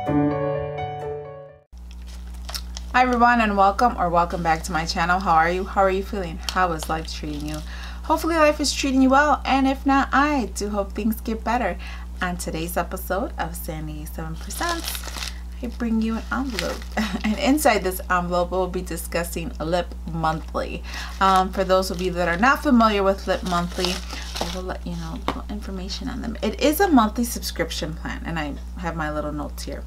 Hi everyone, and welcome back to my channel. How are you? How are you feeling? How is life treating you? Hopefully life is treating you well, and if not, I do hope things get better. On today's episode of Sandy-MMVKBKWU, I bring you an envelope, and inside this envelope we'll be discussing Lipmonthly. For those of you that are not familiar with Lipmonthly, I will let you know a little information on them. It is a monthly subscription plan, and I have my little notes here.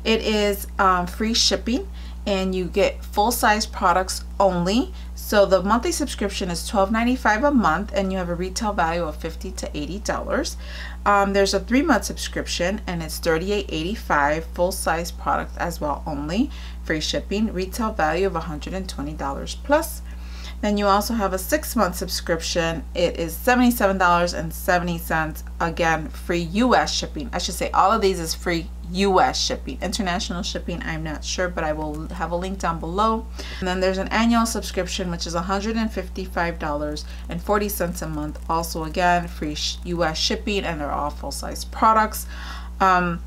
It is free shipping, and you get full-size products only. So the monthly subscription is $12.95 a month, and you have a retail value of $50 to $80. There's a 3-month subscription, and it's $38.85, full-size product as well only, free shipping, retail value of $120 plus. Then you also have a 6-month subscription. It is $77.70, again free US shipping. I should say all of these is free US shipping. International shipping, I'm not sure, but I will have a link down below. And then there's an annual subscription, which is $155.40 a month, also again free US shipping, and they're all full-size products. But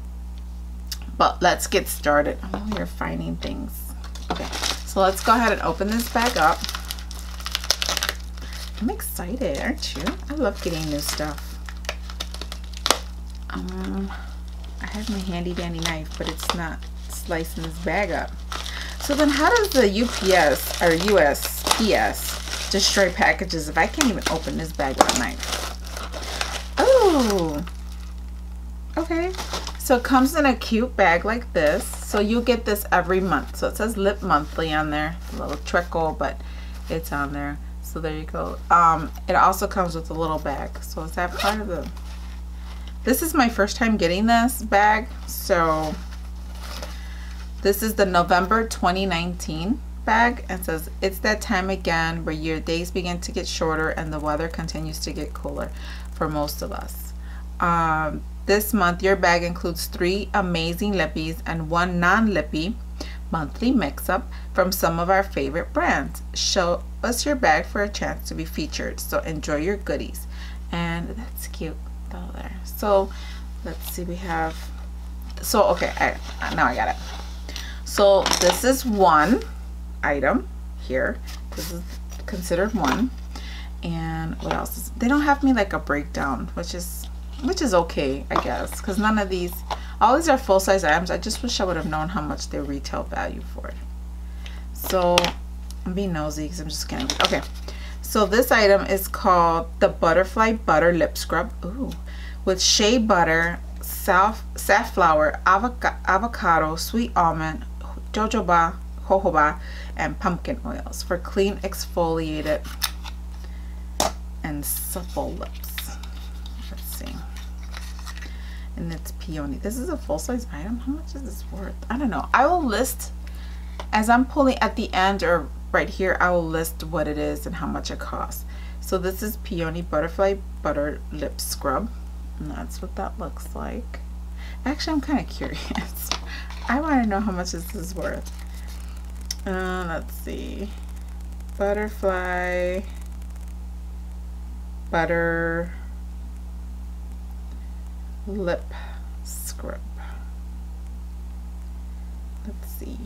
let's get started. I'm over here finding things. Okay, so let's go ahead and open this bag up. I'm excited, aren't you? I love getting new stuff. I have my handy dandy knife, but it's not slicing this bag up. So then how does the UPS or USPS destroy packages if I can't even open this bag with a knife? Oh, okay. So it comes in a cute bag like this. So you get this every month. So it says Lipmonthly on there. A little trickle, but it's on there. So there you go. It also comes with a little bag. So is that part of the... This is my first time getting this bag. So this is the November 2019 bag. And it says, it's that time again where your days begin to get shorter and the weather continues to get cooler for most of us. This month, your bag includes 3 amazing lippies and 1 non-lippy monthly mix-up from some of our favorite brands. Show us your bag for a chance to be featured, so enjoy your goodies. And that's cute though there. So let's see, we have, so okay, now I got it. So this is one item here. This is considered one. And what else is, they don't have me like a breakdown, which is okay, I guess, because none of these, all these are full-size items. I just wish I would have known how much their retail value for it. So I'm being nosy because I'm just kidding. Okay, so this item is called the Butterfly Butter Lip Scrub. Ooh, with shea butter, safflower, avocado, sweet almond, jojoba, jojoba, and pumpkin oils for clean, exfoliated, and supple lips. Let's see. And it's peony. This is a full-size item. How much is this worth? I don't know. I will list, as I'm pulling at the end or right here, I will list what it is and how much it costs. So this is Peony Butterfly Butter Lip Scrub, and that's what that looks like. Actually, I'm kind of curious. I want to know how much this is worth. Let's see. Butterfly Butter Lip Scrub. Let's see.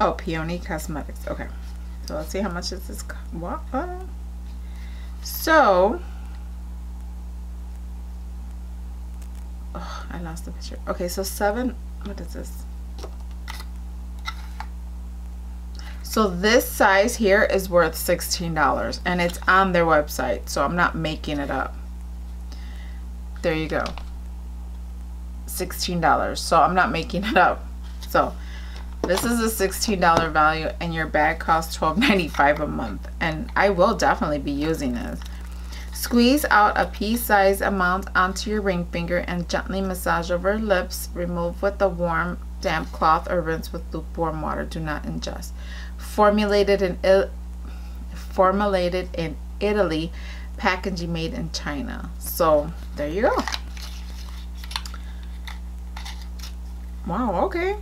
Oh, Peony Cosmetics. Okay, so let's see how much is this. What? So, oh, I lost the picture. Okay, so what is this? So this size here is worth $16, and it's on their website, so I'm not making it up. There you go, $16. So I'm not making it up. So this is a $16 value, and your bag costs $12.95 a month, and I will definitely be using this. Squeeze out a pea-sized amount onto your ring finger and gently massage over lips. Remove with a warm, damp cloth or rinse with lukewarm water. Do not ingest. Formulated in Italy, packaging made in China. So there you go. Wow, okay.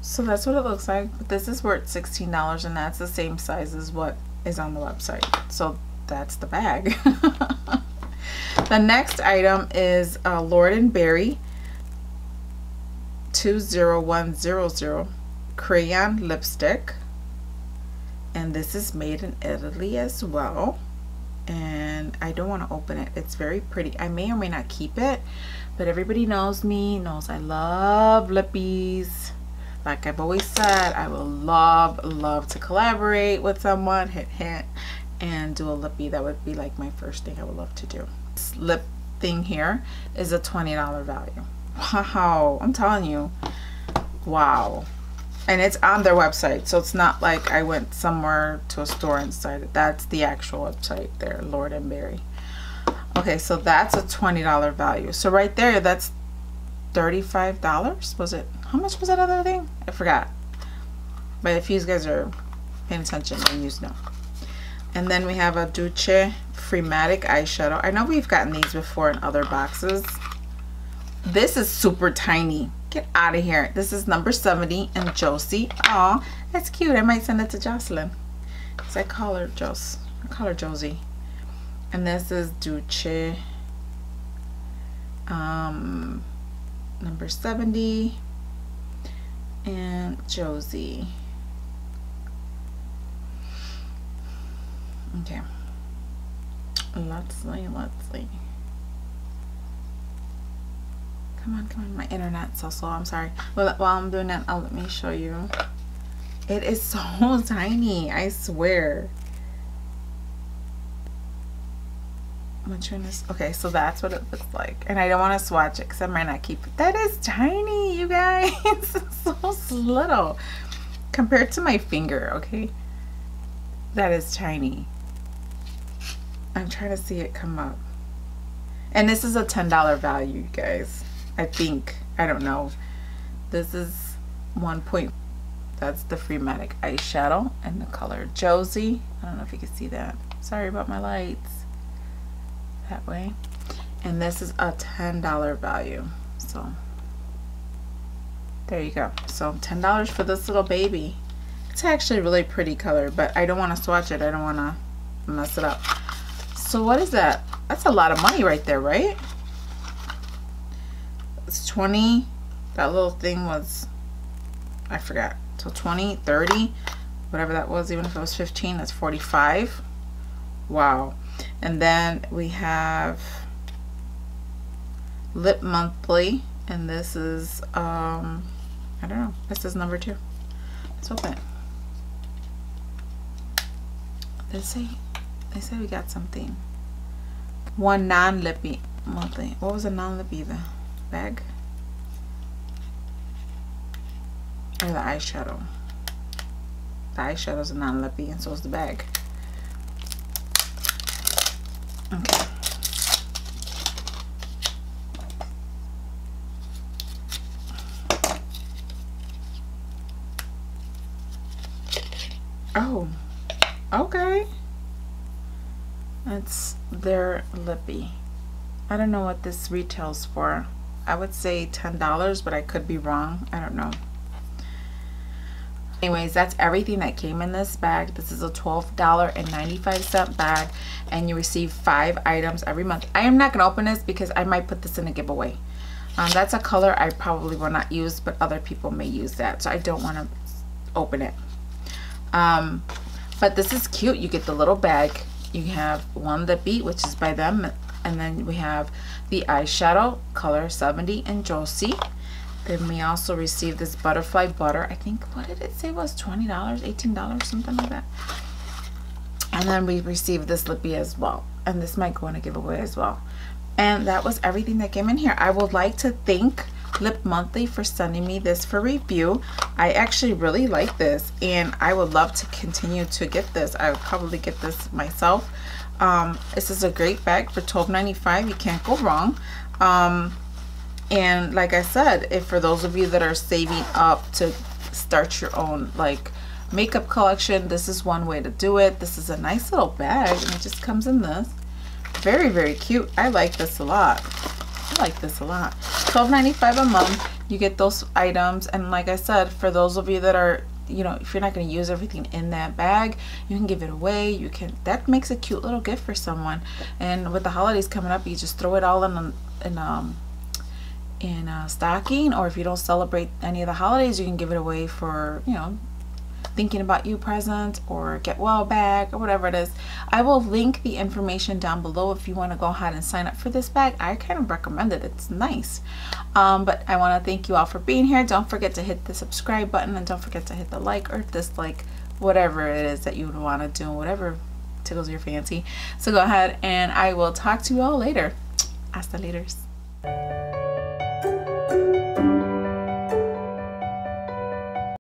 So that's what it looks like. But this is worth $16, and that's the same size as what is on the website. So that's the bag. The next item is Lord & Berry 20100 crayon lipstick, and this is made in Italy as well. And I don't want to open it. It's very pretty. I may or may not keep it, but everybody knows me, knows I love lippies. Like I've always said, I will love to collaborate with someone, hint, and do a lippy. That would be like my first thing I would love to do. This lip thing here is a $20 value. Wow, I'm telling you, wow. And it's on their website, so it's not like I went somewhere to a store and decided. That's the actual website there, Lord and Berry. Okay, so that's a $20 value. So right there, that's $35. Was it? How much was that other thing? I forgot. But if you guys are paying attention, then you know. And then we have a Duce Freematic eyeshadow. I know we've gotten these before in other boxes. This is super tiny. Get out of here. This is number 70 and Josie. Aw, that's cute. I might send it to Jocelyn, because I call her Josie. And this is Duce number 70 and Josie. Okay. Let's see. Come on, my internet's so slow. I'm sorry. Well, while I'm doing that, let me show you. It is so tiny, I swear. Which one is? Okay, so that's what it looks like. And I don't want to swatch it because I might not keep it. That is tiny, you guys. It's so little compared to my finger, okay? That is tiny. I'm trying to see it come up. And this is a $10 value, you guys. I think. I don't know. This is 1 point. That's the Freematic eyeshadow and the color Josie. I don't know if you can see that. Sorry about my lights. That way. And this is a $10 value. So there you go. So $10 for this little baby. It's actually a really pretty color, but I don't want to swatch it. I don't want to mess it up. So what is that? That's a lot of money right there, right? It's 20. That little thing was, I forgot. So 20, 30, whatever that was, even if it was 15, that's 45. Wow. And then we have Lipmonthly, and this is I don't know, this is number 2. Let's open it. They say we got something. One non-lippy monthly. What was a non-lippy? The bag or the eyeshadow? The eyeshadow's a non-lippy, and so is the bag. Okay. Oh, okay. It's their lippy. I don't know what this retails for. I would say $10, but I could be wrong. I don't know. Anyways, that's everything that came in this bag. This is a $12.95 bag, and you receive 5 items every month. I am not going to open this because I might put this in a giveaway. That's a color I probably will not use, but other people may use that, so I don't want to open it. But this is cute. You get the little bag. You have one lippy, which is by them, and then we have the eyeshadow, color 70 and Josie. Then we also received this butterfly butter. I think, what did it say was $20, $18, something like that. And then we received this lippy as well. And this might go in a giveaway as well. And that was everything that came in here. I would like to thank Lipmonthly for sending me this for review. I actually really like this, and I would love to continue to get this. I would probably get this myself. This is a great bag for $12.95. You can't go wrong. And like I said, if for those of you that are saving up to start your own like makeup collection, this is one way to do it. This is a nice little bag, and it just comes in this. Very, very cute. I like this a lot. I like this a lot. $12.95 a month. You get those items, and like I said, for those of you that are, you know, if you're not going to use everything in that bag, you can give it away. You can, that makes a cute little gift for someone. And with the holidays coming up, you just throw it all in in a stocking, or if you don't celebrate any of the holidays, you can give it away for, you know, thinking about you present, or get well bag, or whatever it is. I will link the information down below if you want to go ahead and sign up for this bag. I kind of recommend it. It's nice. But I want to thank you all for being here. Don't forget to hit the subscribe button, and don't forget to hit the like or dislike, whatever it is that you would want to do, whatever tickles your fancy. So go ahead, and I will talk to you all later. Hasta Laterz.